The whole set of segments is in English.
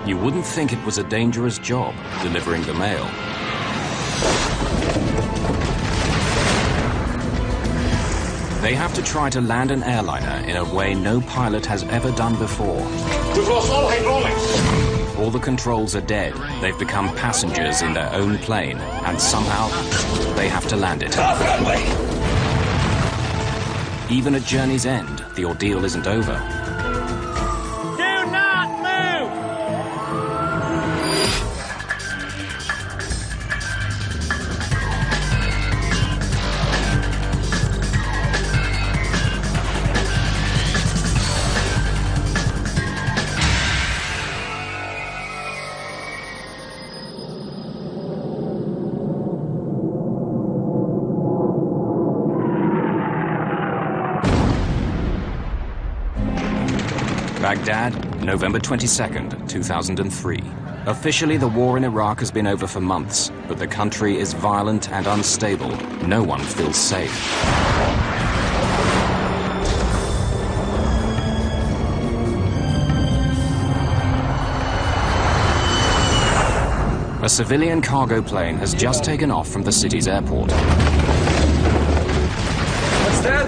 You wouldn't think it was a dangerous job, delivering the mail. They have to try to land an airliner in a way no pilot has ever done before. We've lost all hydraulics. All the controls are dead. They've become passengers in their own plane, and somehow they have to land it. Even at journey's end, the ordeal isn't over. Do not move! Baghdad, November 22nd, 2003. Officially, the war in Iraq has been over for months, but the country is violent and unstable. No one feels safe. A civilian cargo plane has just taken off from the city's airport. What's that?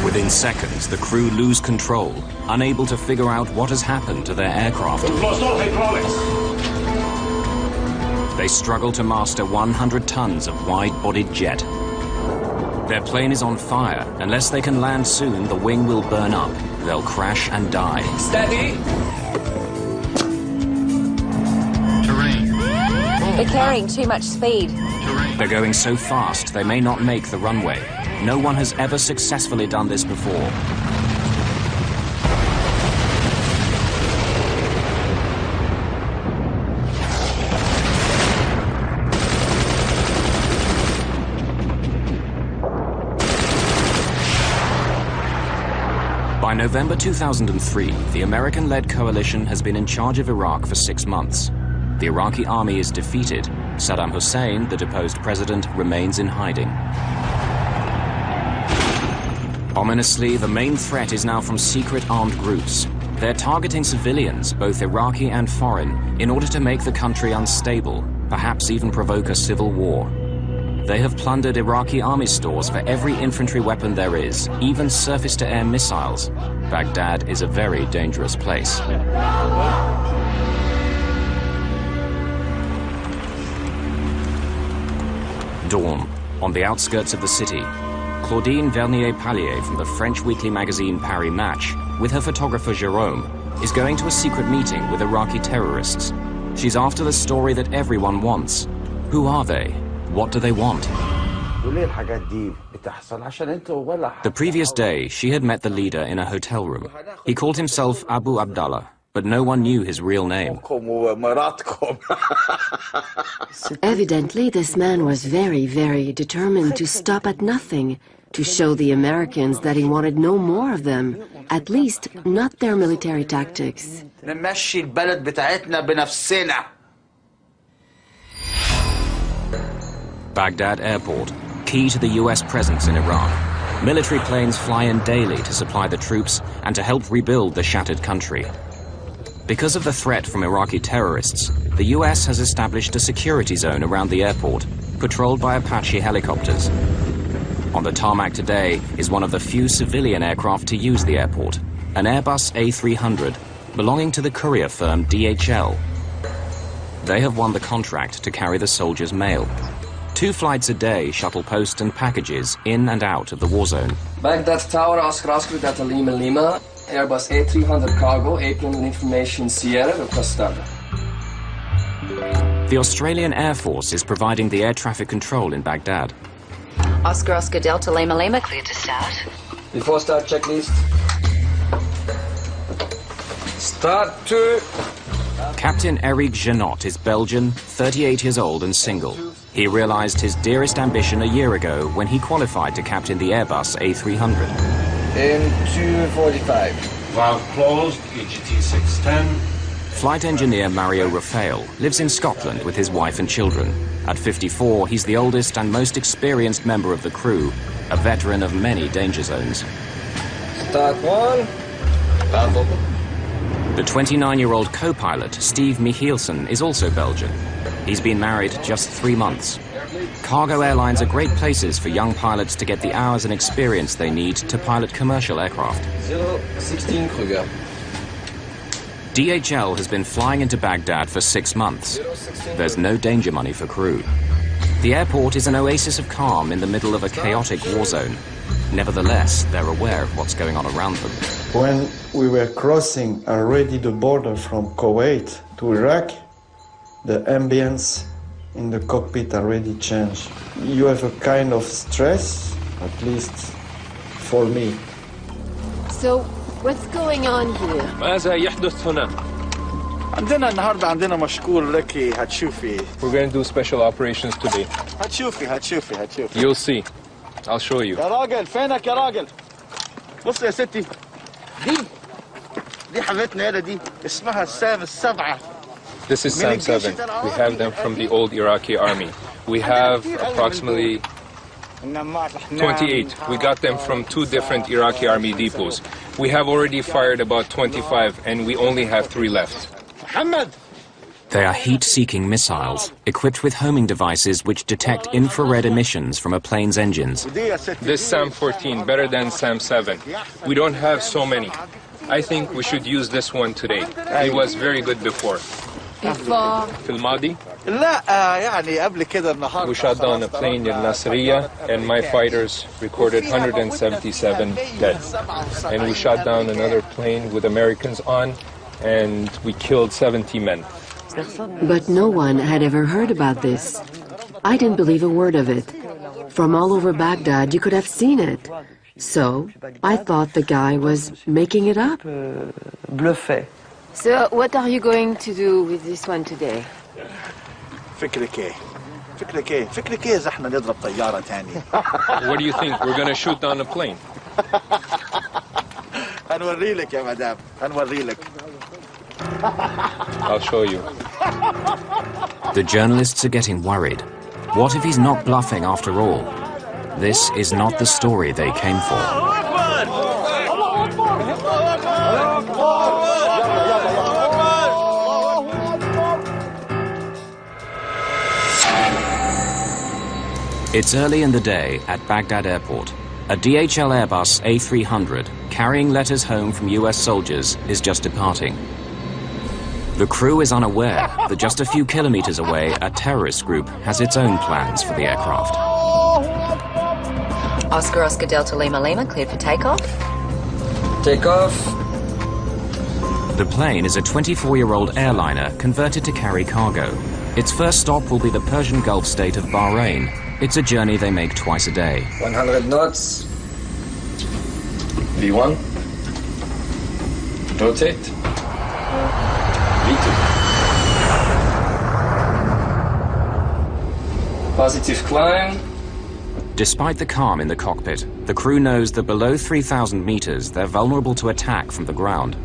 Within seconds, the crew lose control, unable to figure out what has happened to their aircraft. We've lost all hydraulics. They struggle to master 100 tons of wide-bodied jet. Their plane is on fire. Unless they can land soon, the wing will burn up. They'll crash and die. Steady! They're carrying too much speed. They're going so fast, they may not make the runway. No one has ever successfully done this before. By November 2003, the American-led coalition has been in charge of Iraq for 6 months. The Iraqi army is defeated. Saddam Hussein, the deposed president, remains in hiding. Ominously, the main threat is now from secret armed groups. They're targeting civilians, both Iraqi and foreign, in order to make the country unstable, perhaps even provoke a civil war. They have plundered Iraqi army stores for every infantry weapon there is, even surface-to-air missiles. Baghdad is a very dangerous place. Dawn, on the outskirts of the city. Claudine Vernier-Pallier from the French weekly magazine Paris Match, with her photographer Jérôme, is going to a secret meeting with Iraqi terrorists. She's after the story that everyone wants. Who are they? What do they want? The previous day, she had met the leader in a hotel room. He called himself Abu Abdallah, but no one knew his real name. Evidently, this man was very, very determined to stop at nothing, to show the Americans that he wanted no more of them, at least not their military tactics. Baghdad Airport, key to the US presence in Iraq. Military planes fly in daily to supply the troops and to help rebuild the shattered country. Because of the threat from Iraqi terrorists, the US has established a security zone around the airport, patrolled by Apache helicopters. On the tarmac today is one of the few civilian aircraft to use the airport, an Airbus A300, belonging to the courier firm DHL. They have won the contract to carry the soldiers' mail. 2 flights a day shuttle post and packages in and out of the war zone. Baghdad Tower, Oscar Delta Lima, Airbus A300 cargo, apron and information Sierra, requestada. The Australian Air Force is providing the air traffic control in Baghdad. Oscar Delta Lima, clear to start. Before start checklist. Start to... Captain Eric Genot is Belgian, 38 years old and single. He realized his dearest ambition a year ago when he qualified to captain the Airbus A300. In 2:45. Valve closed, EGT 610. Flight engineer Mario Rafael lives in Scotland with his wife and children. At 54, he's the oldest and most experienced member of the crew, a veteran of many danger zones. Start 1. Valve open. The 29-year-old co-pilot, Steve Michielsen, is also Belgian. He's been married just 3 months. Cargo airlines are great places for young pilots to get the hours and experience they need to pilot commercial aircraft. 016 Kruger. DHL has been flying into Baghdad for 6 months. There's no danger money for crew. The airport is an oasis of calm in the middle of a chaotic war zone. Nevertheless, they're aware of what's going on around them. When we were crossing already the border from Kuwait to Iraq, the ambience in the cockpit already changed. You have a kind of stress, at least for me. So, what's going on here? ماذا يحدث هنا؟ عندنا النهارده عندنا مشكور لك هتشوفي. We're going to do special operations today. هتشوفي. You'll see. I'll show you. يا راجل فينك يا راجل؟ بص يا ستي. دي حبيبتنا هنا دي اسمها السام السبعة. This is SAM 7. We have them from the old Iraqi army. We have approximately 28. We got them from 2 different Iraqi army depots. We have already fired about 25 and we only have 3 left. They are heat-seeking missiles, equipped with homing devices which detect infrared emissions from a plane's engines. This SAM 14 better than SAM 7. We don't have so many. I think we should use this one today. It was very good before. Before? في الماضي لا يعني قبل كده النهارده. We shot down a plane in Nasiriyah and my fighters recorded 177 dead. And we shot down another plane with Americans on and we killed 70 men. But no one had ever heard about this. I didn't believe a word of it. From all over Baghdad, you could have seen it. So, I thought the guy was making it up. So, what are you going to do with this one today? فكرك ايه اذا احنا نضرب طيارة تانية. What do you think? We're going to shoot down a plane. هنوري لك يا مدام هنوري لك. I'll show you. The journalists are getting worried. What if he's not bluffing after all? This is not the story they came for. It's early in the day at Baghdad Airport. A DHL Airbus A300, carrying letters home from US soldiers, is just departing. The crew is unaware that just a few kilometers away, a terrorist group has its own plans for the aircraft. Oscar Delta Lima Lima, cleared for takeoff. Takeoff. The plane is a 24-year-old airliner converted to carry cargo. Its first stop will be the Persian Gulf state of Bahrain. It's a journey they make twice a day. 100 knots. V1. Rotate. V2. Positive climb. Despite the calm in the cockpit, the crew knows that below 3,000 meters, they're vulnerable to attack from the ground.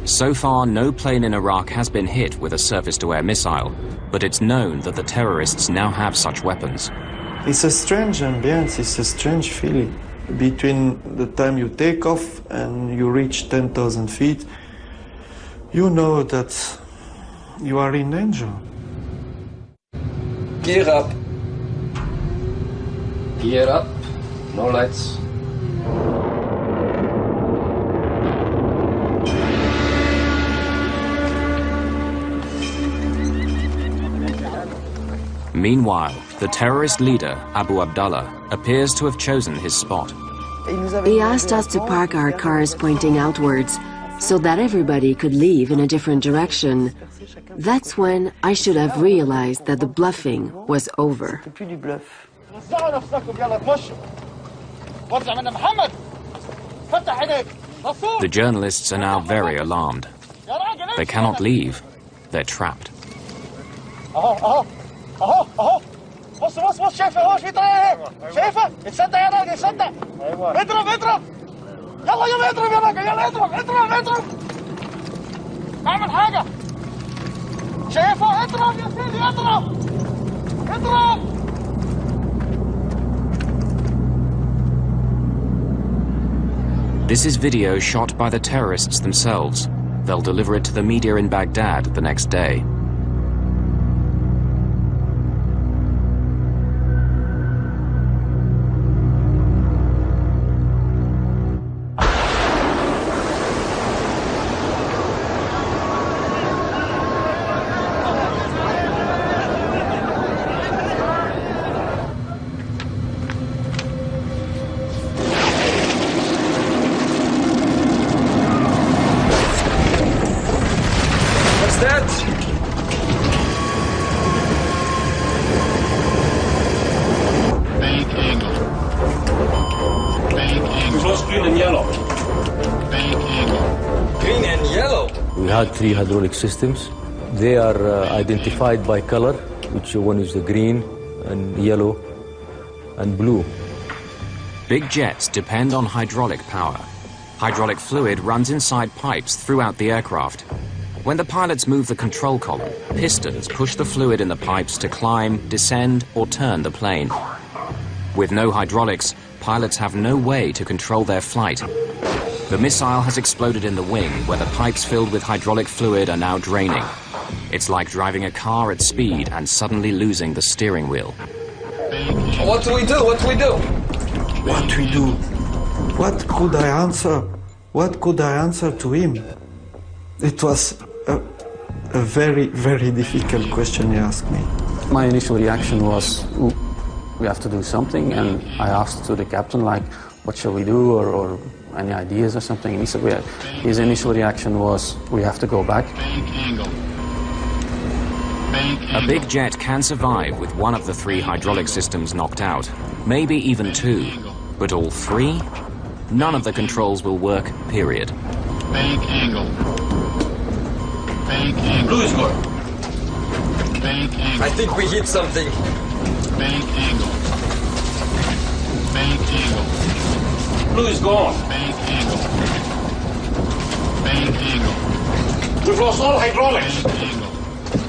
So far, no plane in Iraq has been hit with a surface-to-air missile, but it's known that the terrorists now have such weapons. It's a strange ambience, it's a strange feeling. Between the time you take off and you reach 10,000 feet, you know that you are in danger. Gear up. Gear up. No lights. Meanwhile, the terrorist leader, Abu Abdullah, appears to have chosen his spot. He asked us to park our cars pointing outwards so that everybody could leave in a different direction. That's when I should have realized that the bluffing was over. The journalists are now very alarmed. They cannot leave. They're trapped. بص شايفه هو في طريقه شايفه اتصدق يا راجل اتصدق اضرب يلا اضرب يا راجل يلا اضرب اعمل حاجه شايفه اضرب يا سيدي اضرب This is video shot by the terrorists themselves. they'll deliver it to the media in Baghdad the next day. Three hydraulic systems. They are identified by color, which one is the green and yellow and blue. Big jets depend on hydraulic power. Hydraulic fluid runs inside pipes throughout the aircraft. When the pilots move the control column, pistons push the fluid in the pipes to climb, descend, or turn the plane. With no hydraulics, pilots have no way to control their flight. The missile has exploded in the wing, where the pipes filled with hydraulic fluid are now draining. It's like driving a car at speed and suddenly losing the steering wheel. What do we do? What do we do? What we do? What could I answer? What could I answer to him? It was a very, very difficult question he asked me. My initial reaction was, we have to do something, and I asked to the captain, like, what shall we do, or any ideas or something, and he said, his initial reaction was, we have to go back. A big jet can survive with one of the three hydraulic systems knocked out, maybe even two, but all three? None of the controls will work, period. Bank angle. Bank angle. Blue is good. Bank angle. I think we hit something. Bank angle. Bank angle. Blue is gone. Bank angle. Bank angle. We've lost all hydraulics.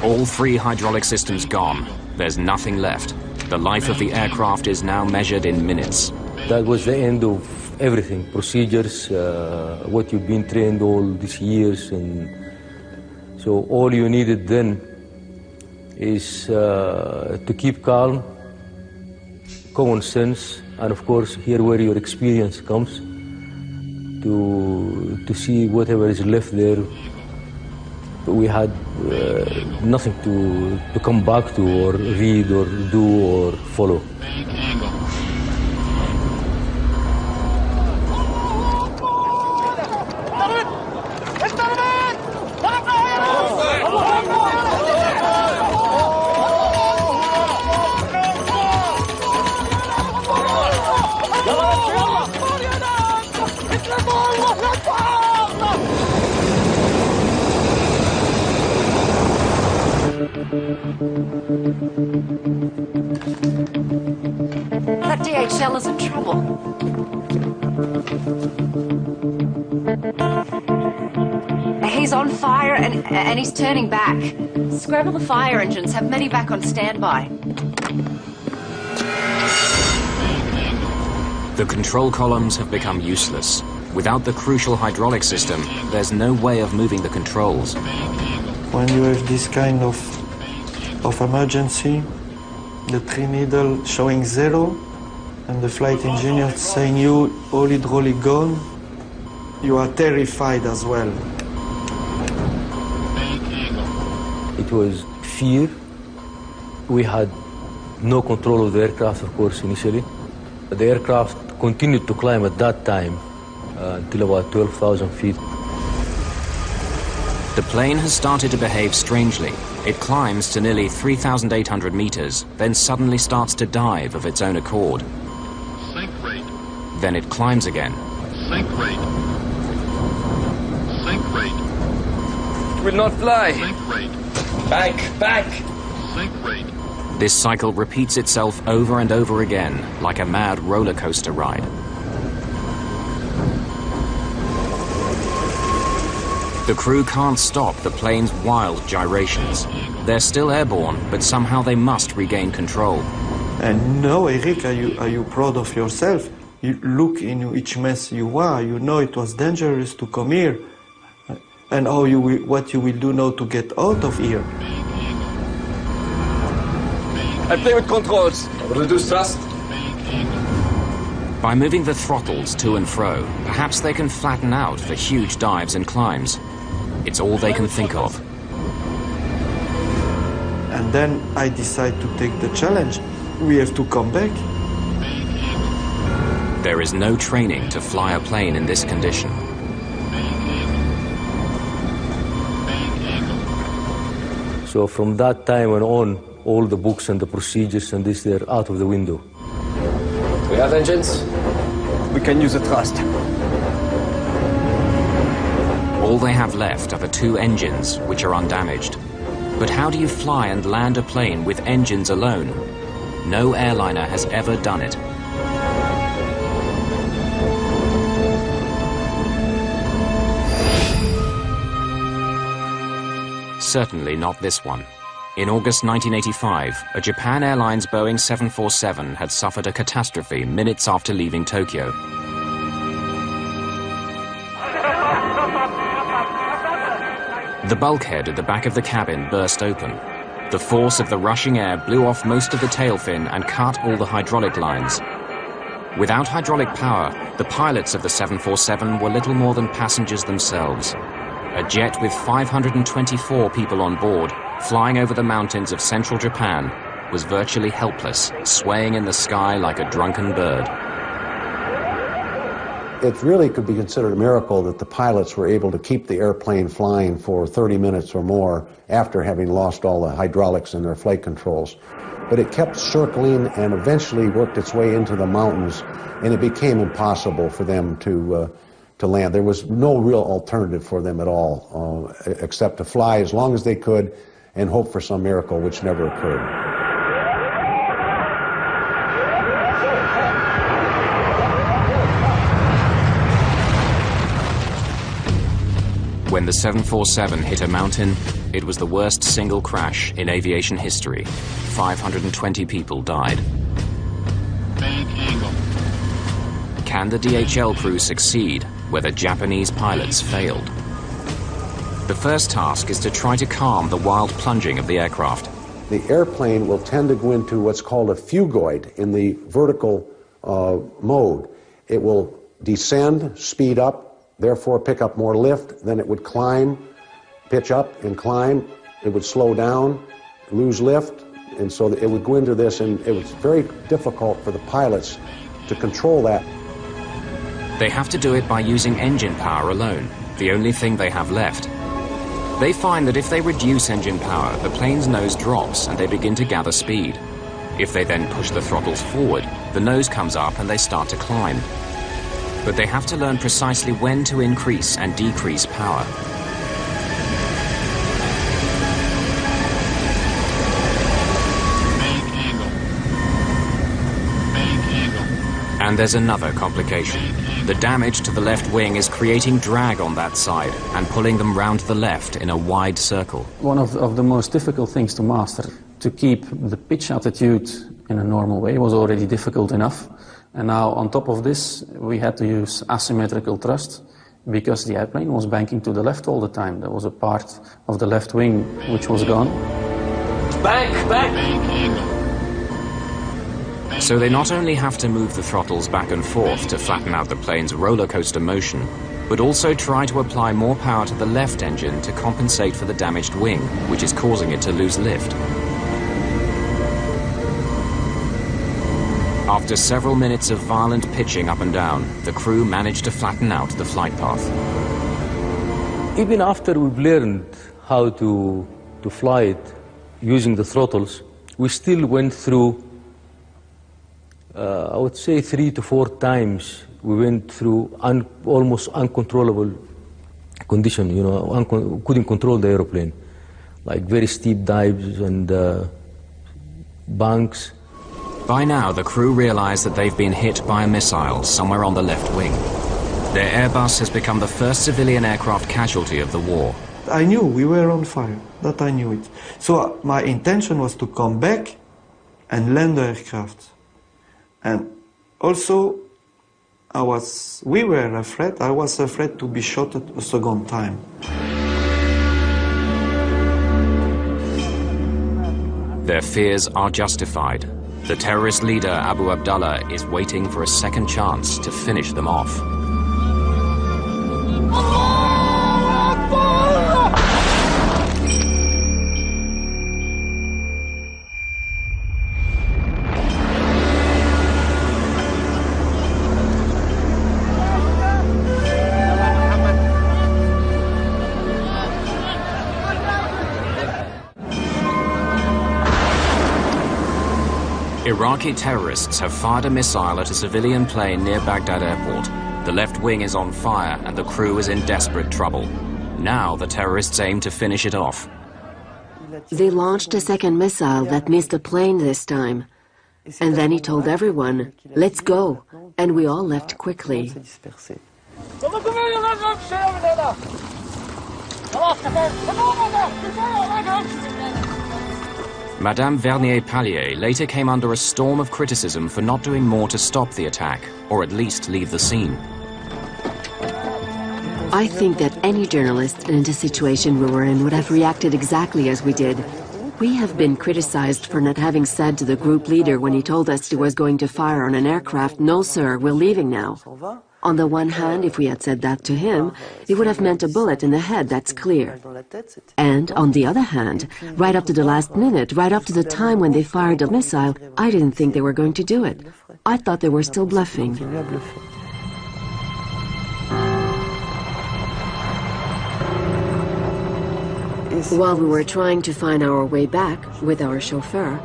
All three hydraulic systems gone. There's nothing left. The life of the aircraft is now measured in minutes. That was the end of everything, procedures, what you've been trained all these years, and so all you needed then is to keep calm, common sense, and of course here where your experience comes, to see whatever is left there. We had nothing to come back to, or read, or do, or follow. That DHL is in trouble. He's on fire and he's turning back. Scramble the fire engines, have medevac on standby. The control columns have become useless. Without the crucial hydraulic system, there's no way of moving the controls. When you have this kind of emergency, the trim needle showing 0, and the flight engineer saying you all hydraulic gone, you are terrified as well. It was fear. We had no control of the aircraft, of course, initially. The aircraft continued to climb at that time until about 12,000 feet. The plane has started to behave strangely. It climbs to nearly 3,800 meters, then suddenly starts to dive of its own accord. Sink rate. Then it climbs again. Sink rate. Sink rate. Will not fly. Sink rate. Back. Sink rate. This cycle repeats itself over and over again, like a mad roller coaster ride. The crew can't stop the plane's wild gyrations. They're still airborne, but somehow they must regain control. And now, Eric, are you proud of yourself? You look in which mess you are. You know it was dangerous to come here. And what you will do now to get out of here? I play with controls. Reduce thrust. By moving the throttles to and fro, perhaps they can flatten out the huge dives and climbs. It's all they can think of. And then I decide to take the challenge. We have to come back. There is no training to fly a plane in this condition. So from that time on, all the books and the procedures and this, they're out of the window. We have engines. We can use the thrust. All they have left are the 2 engines, which are undamaged. But how do you fly and land a plane with engines alone? No airliner has ever done it. Certainly not this one. In August 1985, a Japan Airlines Boeing 747 had suffered a catastrophe minutes after leaving Tokyo. The bulkhead at the back of the cabin burst open. The force of the rushing air blew off most of the tail fin and cut all the hydraulic lines. Without hydraulic power, the pilots of the 747 were little more than passengers themselves. A jet with 524 people on board, flying over the mountains of central Japan, was virtually helpless, swaying in the sky like a drunken bird. It really could be considered a miracle that the pilots were able to keep the airplane flying for 30 minutes or more after having lost all the hydraulics in their flight controls. But it kept circling and eventually worked its way into the mountains, and it became impossible for them to land. There was no real alternative for them at all, except to fly as long as they could and hope for some miracle, which never occurred. When the 747 hit a mountain, it was the worst single crash in aviation history. 520 people died. Can the DHL crew succeed where the Japanese pilots failed? The first task is to try to calm the wild plunging of the aircraft. The airplane will tend to go into what's called a phugoid in the vertical mode. It will descend, speed up, therefore pick up more lift, then it would climb, pitch up and climb, it would slow down, lose lift, and so it would go into this, and it was very difficult for the pilots to control that. They have to do it by using engine power alone, the only thing they have left. They find that if they reduce engine power, the plane's nose drops and they begin to gather speed. If they then push the throttles forward, the nose comes up and they start to climb. But they have to learn precisely when to increase and decrease power. And there's another complication. The damage to the left wing is creating drag on that side and pulling them round the left in a wide circle. One of the most difficult things to master, to keep the pitch attitude in a normal way, was already difficult enough. And now on top of this, we had to use asymmetrical thrust because the airplane was banking to the left all the time. There was a part of the left wing which was gone. Bank! So they not only have to move the throttles back and forth to flatten out the plane's roller coaster motion, but also try to apply more power to the left engine to compensate for the damaged wing, which is causing it to lose lift. After several minutes of violent pitching up and down, the crew managed to flatten out the flight path. Even after we've learned how to fly it using the throttles, we still went through I would say 3 to 4 times we went through almost uncontrollable condition, you know, couldn't control the aeroplane, like very steep dives and banks. By now, the crew realize that they've been hit by a missile somewhere on the left wing. Their Airbus has become the first civilian aircraft casualty of the war. I knew we were on fire, that I knew it. So my intention was to come back and land the aircraft. And also, we were afraid, I was afraid to be shot a second time. Their fears are justified. The terrorist leader, Abu Abdallah, is waiting for a second chance to finish them off. Iraqi terrorists have fired a missile at a civilian plane near Baghdad airport. The left wing is on fire and the crew is in desperate trouble. Now the terrorists aim to finish it off. They launched a second missile that missed the plane this time. And then he told everyone, "Let's go." And we all left quickly. Madame Vernier-Pallier later came under a storm of criticism for not doing more to stop the attack, or at least leave the scene. I think that any journalist in the situation we were in would have reacted exactly as we did. We have been criticized for not having said to the group leader when he told us he was going to fire on an aircraft, "No, sir, we're leaving now." On the one hand, if we had said that to him, it would have meant a bullet in the head, that's clear. And on the other hand, right up to the last minute, right up to the time when they fired the missile, I didn't think they were going to do it. I thought they were still bluffing. While we were trying to find our way back with our chauffeur,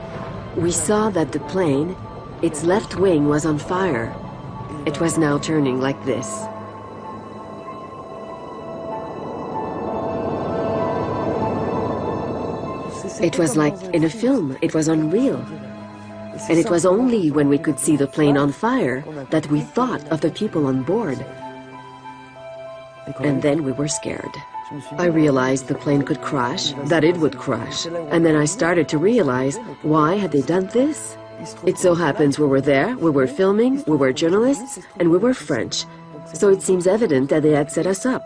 we saw that the plane, its left wing was on fire. It was now turning like this. It was like in a film. It was unreal. And it was only when we could see the plane on fire that we thought of the people on board. And then we were scared. I realized the plane could crash, that it would crash. And then I started to realize, why had they done this? It so happens we were there, we were filming, we were journalists, and we were French. So it seems evident that they had set us up.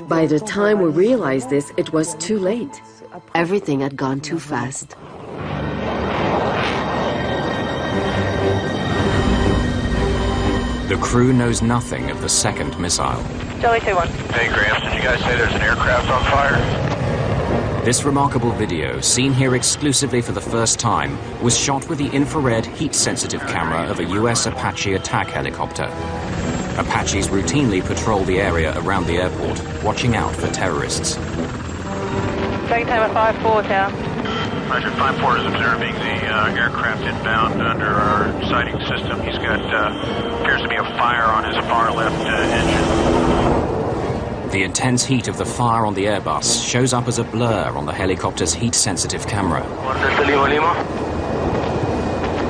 By the time we realized this, it was too late. Everything had gone too fast. The crew knows nothing of the second missile. Charlie 2-1. Hey, Gramps, did you guys say there's an aircraft on fire? This remarkable video, seen here exclusively for the first time, was shot with the infrared heat-sensitive camera of a US Apache attack helicopter. Apaches routinely patrol the area around the airport, watching out for terrorists. Tracking time at 5-4, Tower. Roger, 5-4 is observing the aircraft inbound under our sighting system. He's got, appears to be a fire on his far left engine. The intense heat of the fire on the Airbus shows up as a blur on the helicopter's heat-sensitive camera.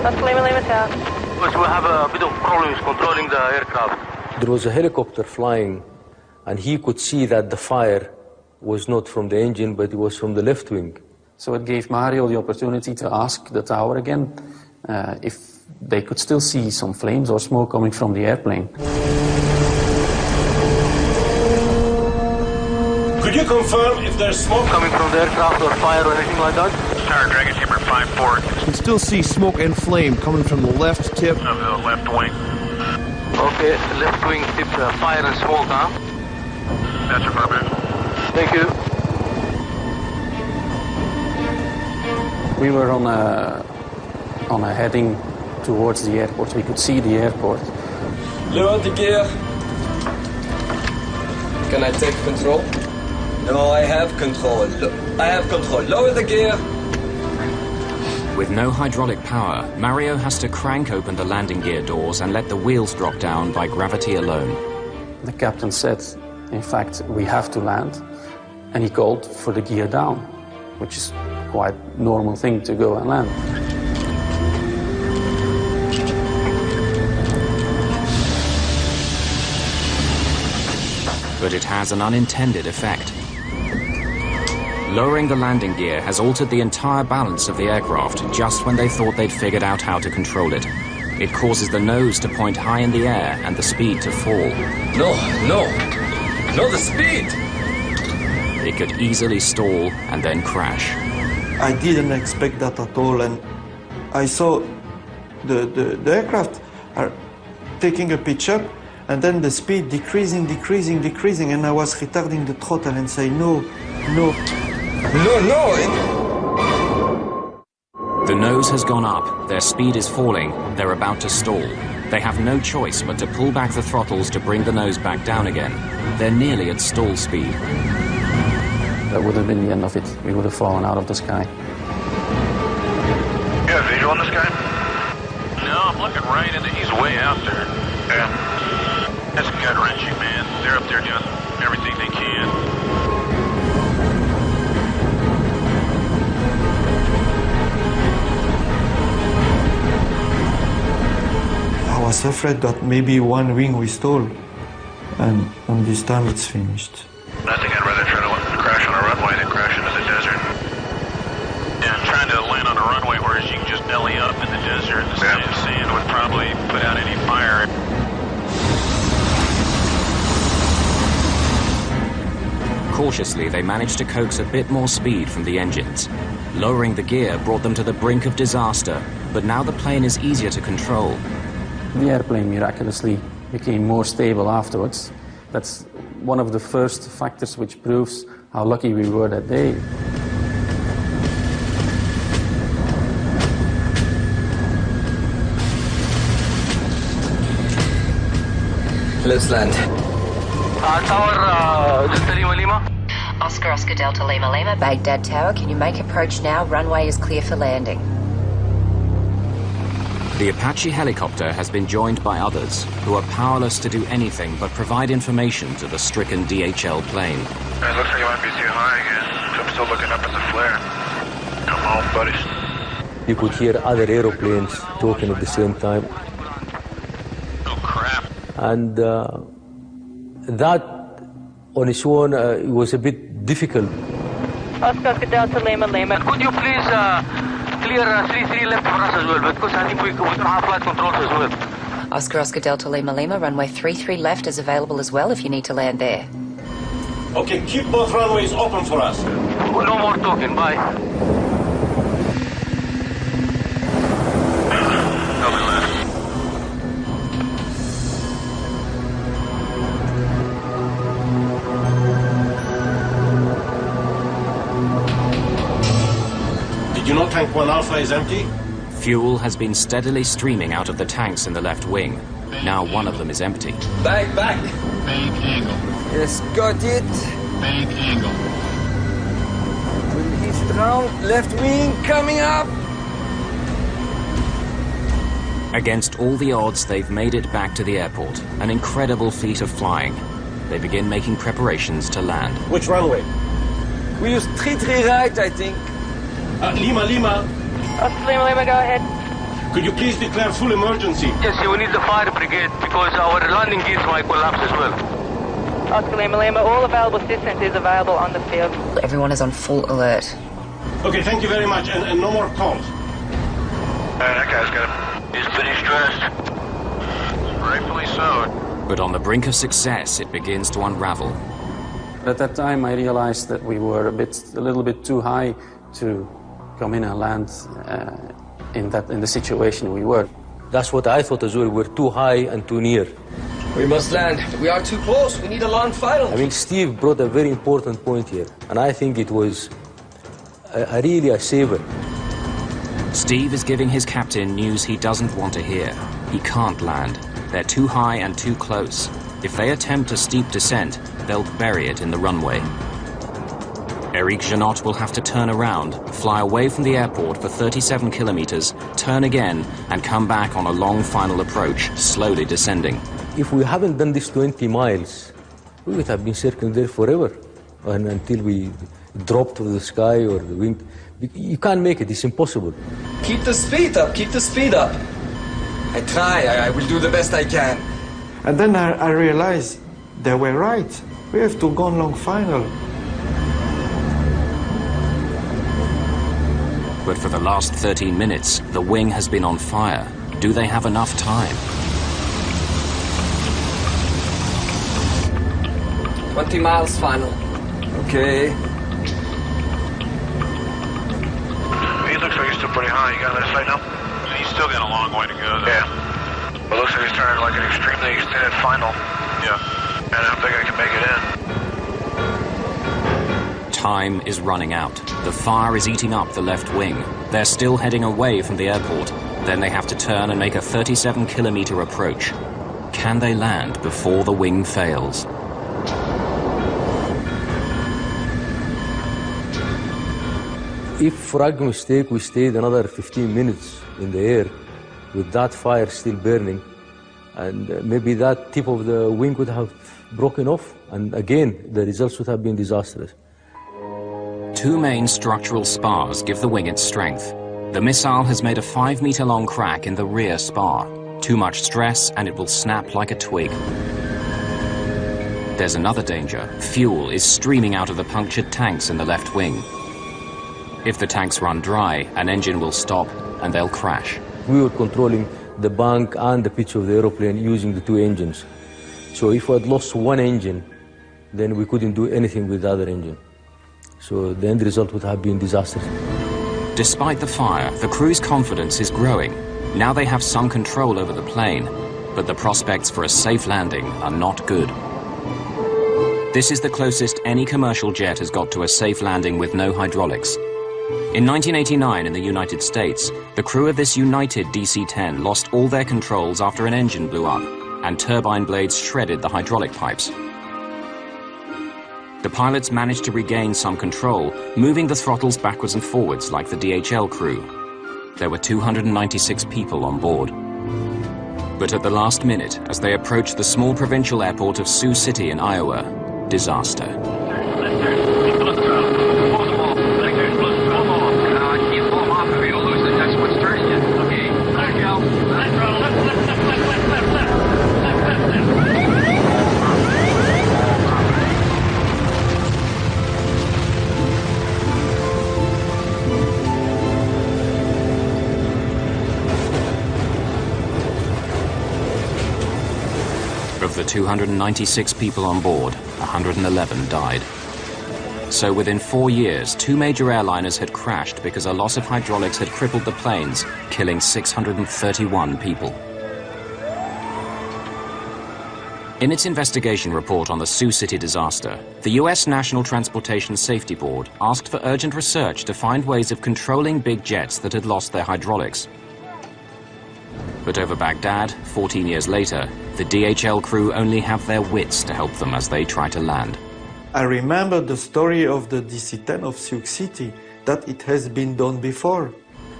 That's Lima Tower. We have a bit of problems controlling the aircraft. There was a helicopter flying, and he could see that the fire was not from the engine, but it was from the left wing. So it gave Mario the opportunity to ask the tower again if they could still see some flames or smoke coming from the airplane. Could you confirm if there's smoke coming from the aircraft or fire or anything like that? Tower Dragon Timber 5-4. You can still see smoke and flame coming from the left tip of the left wing. Okay, left wing tip, fire and smoke, huh? That's affirmative. Thank you. We were on a heading towards the airport. We could see the airport. Lower the gear. Can I take control? No, I have control. I have control. Lower the gear. With no hydraulic power, Mario has to crank open the landing gear doors and let the wheels drop down by gravity alone. The captain said, in fact, we have to land, and he called for the gear down, which is quite a normal thing to go and land. But it has an unintended effect. Lowering the landing gear has altered the entire balance of the aircraft just when they thought they'd figured out how to control it. It causes the nose to point high in the air and the speed to fall. No, the speed! It could easily stall and then crash. I didn't expect that at all, and I saw the aircraft are taking a pitch up, and then the speed decreasing, and I was retarding the throttle and say no. The nose has gone up, their speed is falling, they're about to stall. They have no choice but to pull back the throttles to bring the nose back down again. They're nearly at stall speed. That would have been the end of it. We would have fallen out of the sky. You have visual on this guy? No, I'm looking right into, he's way out there. Yeah. That's gut-wrenching, man. They're up there doing everything they can. I was afraid that maybe one wing we stole, and this time it's finished. I think I'd rather try to crash on a runway than crash into the desert. Yeah, trying to land on a runway where you can just belly up in the desert, the sand would probably put out any fire. Cautiously, they managed to coax a bit more speed from the engines. Lowering the gear brought them to the brink of disaster, but now the plane is easier to control. The airplane miraculously became more stable afterwards. That's one of the first factors which proves how lucky we were that day. Let's land. Tower, Delta Lima Lima. Oscar Delta Lima Lima, Baghdad Tower. Can you make approach now? Runway is clear for landing. The Apache helicopter has been joined by others who are powerless to do anything but provide information to the stricken DHL plane. It looks like you might be too high, I guess. I'm still looking up at the flare. Come on, buddies. You could hear other aeroplanes talking at the same time. Oh, crap. And that on its own it was a bit difficult. Oscar Delta Lima Lima. Could you please clear 3-3 left for us as well, because I think we don't have flight controls as well. Oscar Delta Lima Lima, runway 33 left is available as well if you need to land there. Okay, keep both runways open for us. No more talking, bye. Did you know Tank 1 Alpha is empty? Fuel has been steadily streaming out of the tanks in the left wing. Now one of them is empty. Back. Bank angle. Yes, got it. Bank angle. Release down, left wing coming up. Against all the odds, they've made it back to the airport. An incredible feat of flying. They begin making preparations to land. Which runway? We use 3-3 right, I think. Lima Lima. Oscar Lima Lima, go ahead. Could you please declare full emergency? Yes, we need the fire brigade because our landing gears might collapse as well. Oscar Lima Lima, all available assistance is available on the field. Everyone is on full alert. Okay, thank you very much, and no more calls. That guy's got He's pretty stressed. rightfully so. But on the brink of success, it begins to unravel. At that time, I realized that we were a little bit too high to come in and land in the situation we were. That's what I thought as well. We're too high and too near. We must land. We are too close. We need a long final. I mean, Steve brought a very important point here, and I think it was really a saver. Steve is giving his captain news he doesn't want to hear. He can't land. They're too high and too close. If they attempt a steep descent, they'll bury it in the runway. Eric Janot will have to turn around, fly away from the airport for 37 kilometers, turn again, and come back on a long final approach, slowly descending. If we haven't done this 20 miles, we would have been circling there forever, and until we dropped to the sky or the wind. You can't make it, it's impossible. Keep the speed up, keep the speed up. I try, I will do the best I can. And then I realized they were right. We have to go on long final. But for the last 13 minutes, the wing has been on fire. Do they have enough time? 20 miles final. Okay. still pretty high. You got that sight now? He's still got a long way to go, though. Yeah. But it looks like he's turning like an extremely extended final. Yeah. And I don't think I can make it in. Time is running out. The fire is eating up the left wing. They're still heading away from the airport. Then they have to turn and make a 37-kilometer approach. Can they land before the wing fails? If, for argument's sake, we stayed another 15 minutes in the air with that fire still burning, and maybe that tip of the wing would have broken off, and again, the results would have been disastrous. Two main structural spars give the wing its strength. The missile has made a 5-meter-long crack in the rear spar. Too much stress and it will snap like a twig. There's another danger. Fuel is streaming out of the punctured tanks in the left wing. If the tanks run dry, an engine will stop and they'll crash. We were controlling the bank and the pitch of the aeroplane using the two engines. So if we had lost one engine, then we couldn't do anything with the other engine. So the end result would have been disastrous. Despite the fire, the crew's confidence is growing. Now they have some control over the plane, but the prospects for a safe landing are not good. This is the closest any commercial jet has got to a safe landing with no hydraulics. In 1989 in the United States, the crew of this United DC-10 lost all their controls after an engine blew up, and turbine blades shredded the hydraulic pipes. The pilots managed to regain some control, moving the throttles backwards and forwards like the DHL crew. There were 296 people on board. But at the last minute, as they approached the small provincial airport of Sioux City in Iowa, disaster. Of the 296 people on board, 111 died. So within 4 years, 2 major airliners had crashed because a loss of hydraulics had crippled the planes, killing 631 people. In its investigation report on the Sioux City disaster, the US National Transportation Safety Board asked for urgent research to find ways of controlling big jets that had lost their hydraulics. But over Baghdad, 14 years later, the DHL crew only have their wits to help them as they try to land. I remember the story of the DC-10 of Sioux City, that it has been done before.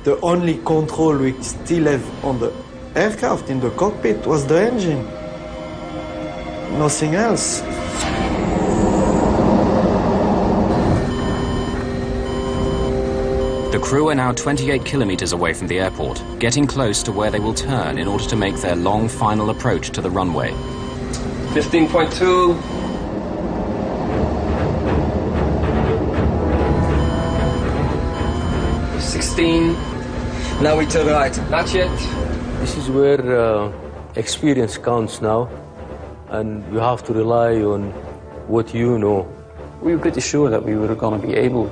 The only control we still have on the aircraft in the cockpit was the engine. Nothing else. The crew are now 28 kilometers away from the airport, getting close to where they will turn in order to make their long final approach to the runway. 15.2. Now we turn right. Not yet. This is where experience counts now, and you have to rely on what you know. We were pretty sure that we were going to be able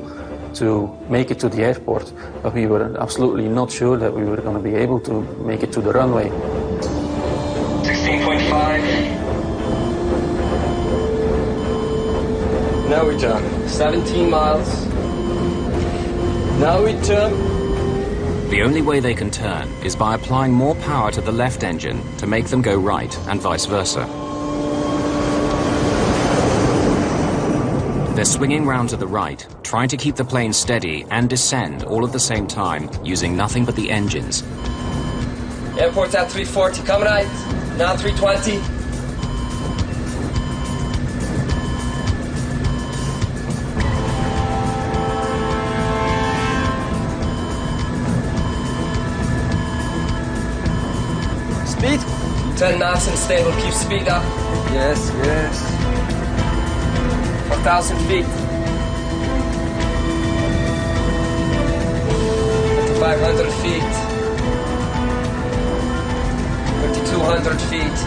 to make it to the airport, but we were absolutely not sure that we were going to be able to make it to the runway. 16.5. Now we turn. 17 miles. Now we turn. The only way they can turn is by applying more power to the left engine to make them go right and vice versa. They're swinging round to the right, trying to keep the plane steady and descend all at the same time, using nothing but the engines. Airport's at 340, come right. Now 320. Speed? 10 knots and stable, keep speed up. Yes, yes. 4,000 feet. 5,500 feet. 3,200 feet.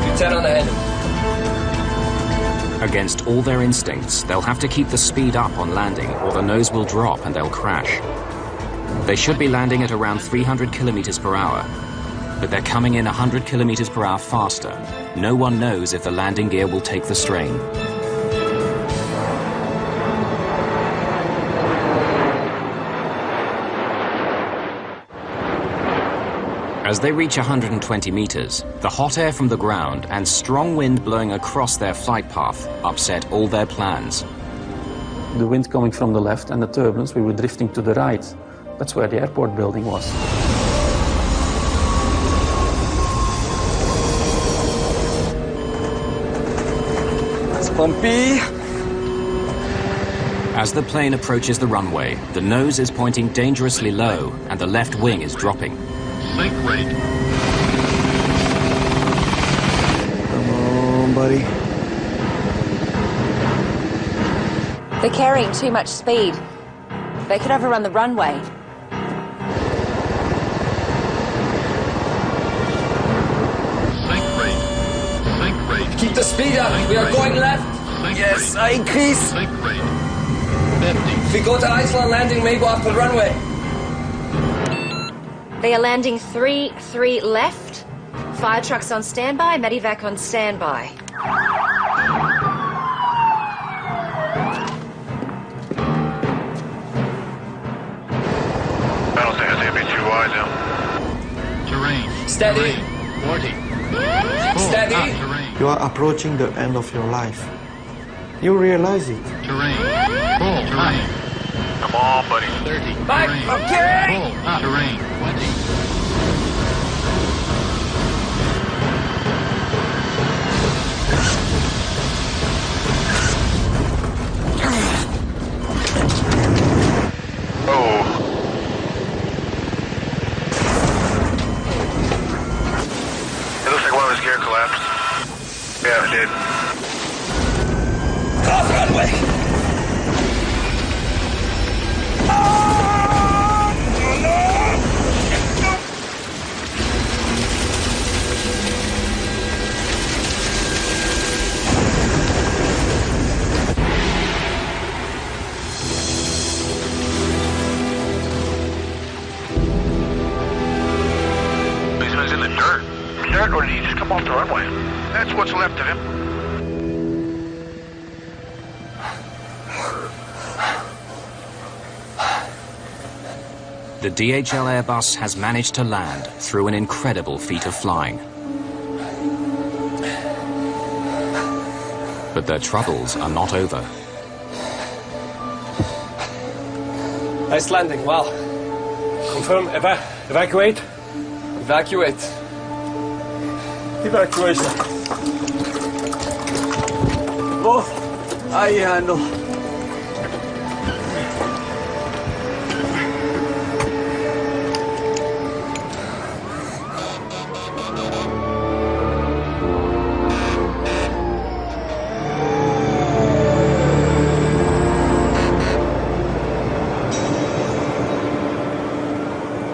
You 10 on the head. Against all their instincts, they'll have to keep the speed up on landing or the nose will drop and they'll crash. They should be landing at around 300 kilometers per hour, but they're coming in 100 kilometers per hour faster. No one knows if the landing gear will take the strain. As they reach 120 meters, the hot air from the ground and strong wind blowing across their flight path upset all their plans. The wind coming from the left and the turbulence, we were drifting to the right. That's where the airport building was. It's bumpy. As the plane approaches the runway, the nose is pointing dangerously low and the left wing is dropping. Link rate. Come on, buddy. They're carrying too much speed. They could overrun the runway. Link rate. Link rate. Keep the speed up. We are going left. Yes, I increase. Link rate. 50. If we go to Iceland landing, may go off the runway. They are landing 3-3 left. Fire trucks on standby, medevac on standby. I don't think it's gonna be too wide now. Terrain. Steady. Terrain. 40. Steady. Terrain. You are approaching the end of your life. You realize it. Terrain. Full. Terrain. Come on, buddy. 30. Back. Terrain. Okay. Full. Terrain. 20. Oh. It looks like one of his gear collapsed. Yeah, it did. Off runway. He's in the dirt. Dirt, or did he just come off the runway? That's what's left of him. The DHL Airbus has managed to land through an incredible feat of flying. But their troubles are not over. Nice landing, wow. Confirm, evacuate? Evacuate. Evacuation. Both. I handle.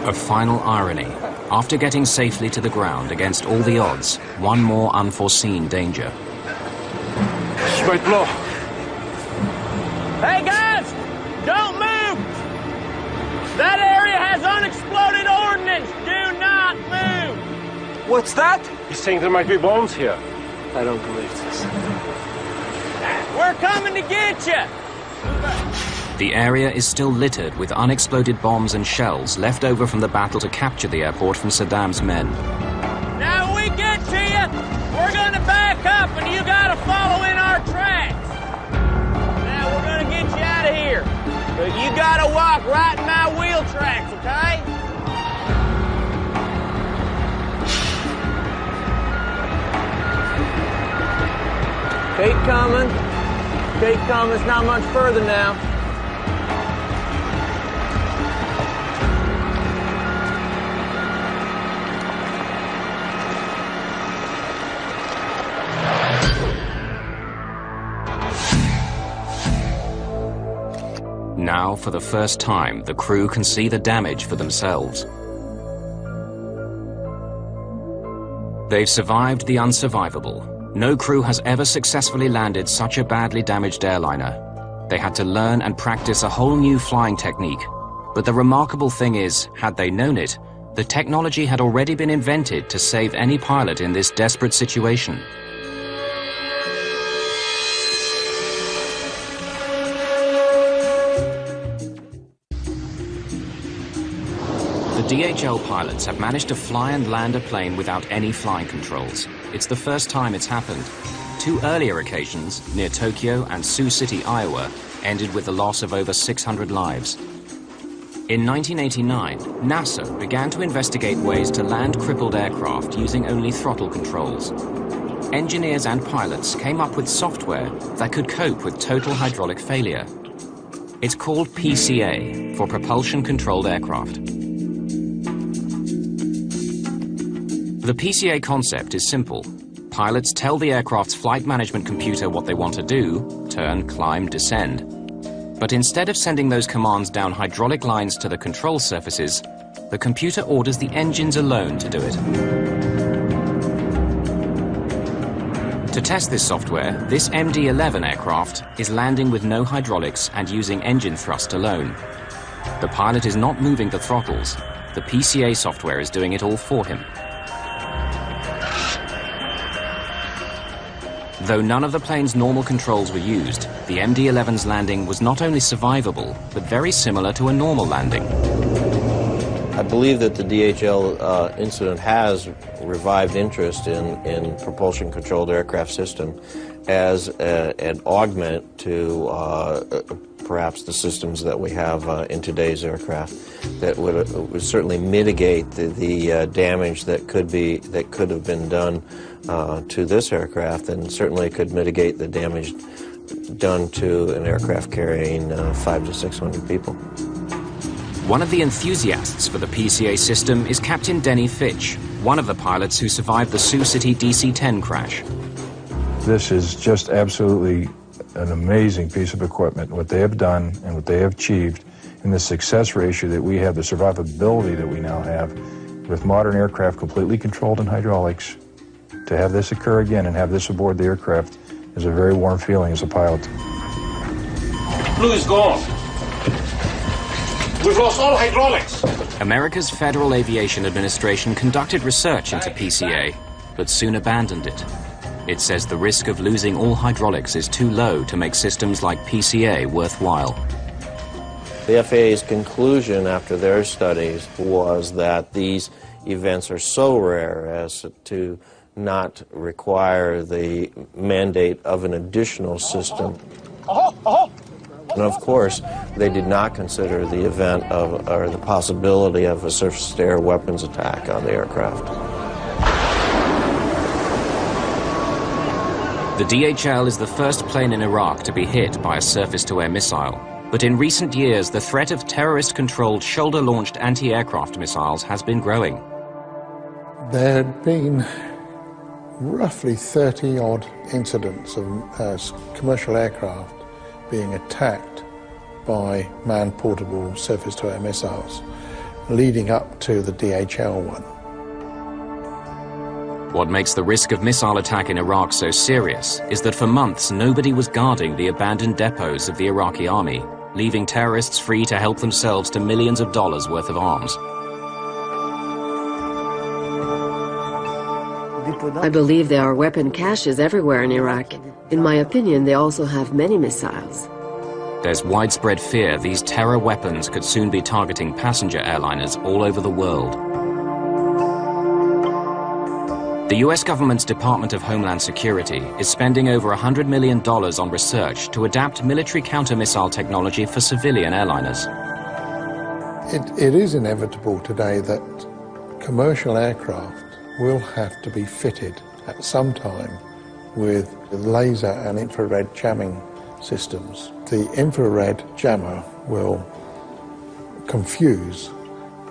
A final irony. After getting safely to the ground against all the odds, one more unforeseen danger. She might blow. Hey guys! Don't move! That area has unexploded ordnance! Do not move! What's that? He's saying there might be bombs here. I don't believe this. We're coming to get you! The area is still littered with unexploded bombs and shells left over from the battle to capture the airport from Saddam's men. Now we get to you, we're gonna back up and you gotta follow in our tracks. Now we're gonna get you out of here. But you gotta walk right in my wheel tracks, okay? Keep coming. Keep coming, it's not much further now. Now, for the first time, the crew can see the damage for themselves. They've survived the unsurvivable, No crew has ever successfully landed such a badly damaged airliner. They had to learn and practice a whole new flying technique. But the remarkable thing is, had they known it, the technology had already been invented to save any pilot in this desperate situation. The DHL pilots have managed to fly and land a plane without any flying controls. It's the first time it's happened. 2 earlier occasions, near Tokyo and Sioux City, Iowa, ended with the loss of over 600 lives. In 1989, NASA began to investigate ways to land crippled aircraft using only throttle controls. Engineers and pilots came up with software that could cope with total hydraulic failure. It's called PCA, for Propulsion Controlled Aircraft. The PCA concept is simple. Pilots tell the aircraft's flight management computer what they want to do: turn, climb, descend. But instead of sending those commands down hydraulic lines to the control surfaces, the computer orders the engines alone to do it. To test this software, this MD-11 aircraft is landing with no hydraulics and using engine thrust alone. The pilot is not moving the throttles. The PCA software is doing it all for him. Though none of the plane's normal controls were used, the MD-11's landing was not only survivable, but very similar to a normal landing. I believe that the DHL incident has revived interest in propulsion-controlled aircraft system as an augment to perhaps the systems that we have in today's aircraft that would certainly mitigate the damage that could have been done to this aircraft, and certainly could mitigate the damage done to an aircraft carrying 500 to 600 people. One of the enthusiasts for the PCA system is Captain Denny Fitch, one of the pilots who survived the Sioux City DC-10 crash. This is just absolutely an amazing piece of equipment, what they have done and what they have achieved, and the success ratio that we have, the survivability that we now have with modern aircraft completely controlled in hydraulics. To have this occur again and have this aboard the aircraft is a very warm feeling as a pilot. Blue is gone. We've lost all hydraulics. America's Federal Aviation Administration conducted research into PCA, but soon abandoned it. It says the risk of losing all hydraulics is too low to make systems like PCA worthwhile. The FAA's conclusion after their studies was that these events are so rare as to not require the mandate of an additional system. And of course, they did not consider the event of, or the possibility of a surface-to-air weapons attack on the aircraft. The DHL is the first plane in Iraq to be hit by a surface-to-air missile. But in recent years, the threat of terrorist-controlled shoulder-launched anti-aircraft missiles has been growing. There had been roughly 30-odd incidents of commercial aircraft being attacked by manned portable surface-to-air missiles, leading up to the DHL one. What makes the risk of missile attack in Iraq so serious is that for months nobody was guarding the abandoned depots of the Iraqi army, leaving terrorists free to help themselves to millions of dollars worth of arms. I believe there are weapon caches everywhere in Iraq. In my opinion, they also have many missiles. There's widespread fear these terror weapons could soon be targeting passenger airliners all over the world. The US government's Department of Homeland Security is spending over $100 million on research to adapt military counter-missile technology for civilian airliners. It is inevitable today that commercial aircraft will have to be fitted at some time with laser and infrared jamming systems. The infrared jammer will confuse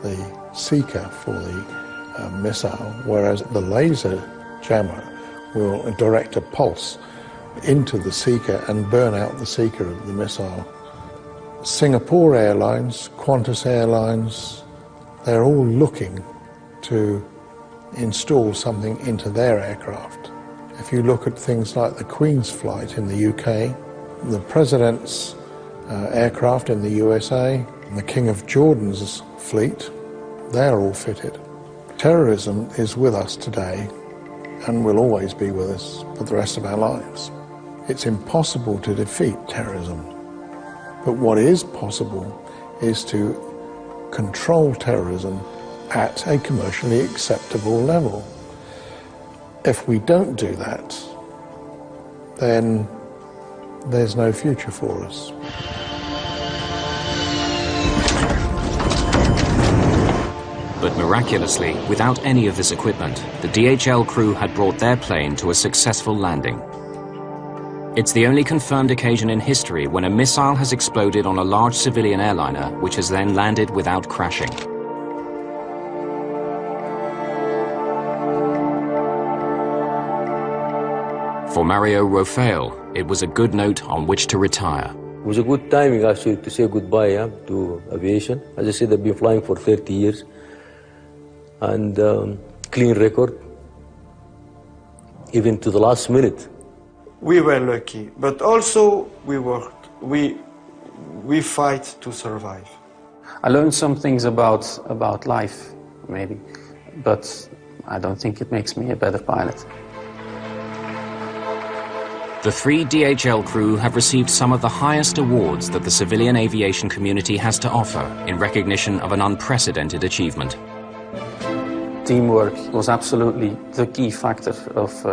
the seeker for the missile, whereas the laser jammer will direct a pulse into the seeker and burn out the seeker of the missile. Singapore Airlines, Qantas Airlines, they're all looking to install something into their aircraft. If you look at things like the Queen's flight in the UK, the President's aircraft in the USA, and the King of Jordan's fleet, they're all fitted. Terrorism is with us today and will always be with us for the rest of our lives. It's impossible to defeat terrorism, but what is possible is to control terrorism at a commercially acceptable level. If we don't do that, then there's no future for us. But miraculously, without any of this equipment, the DHL crew had brought their plane to a successful landing. It's the only confirmed occasion in history when a missile has exploded on a large civilian airliner, which has then landed without crashing. For Mario Rafael, it was a good note on which to retire. It was a good timing actually to say goodbye to aviation. As I said, I've been flying for 30 years and clean record, even to the last minute. We were lucky, but also we worked. We fight to survive. I learned some things about life, maybe, but I don't think it makes me a better pilot. The 3 DHL crew have received some of the highest awards that the civilian aviation community has to offer in recognition of an unprecedented achievement. Teamwork was absolutely the key factor of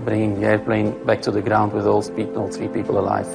bringing the airplane back to the ground with all 3 people alive.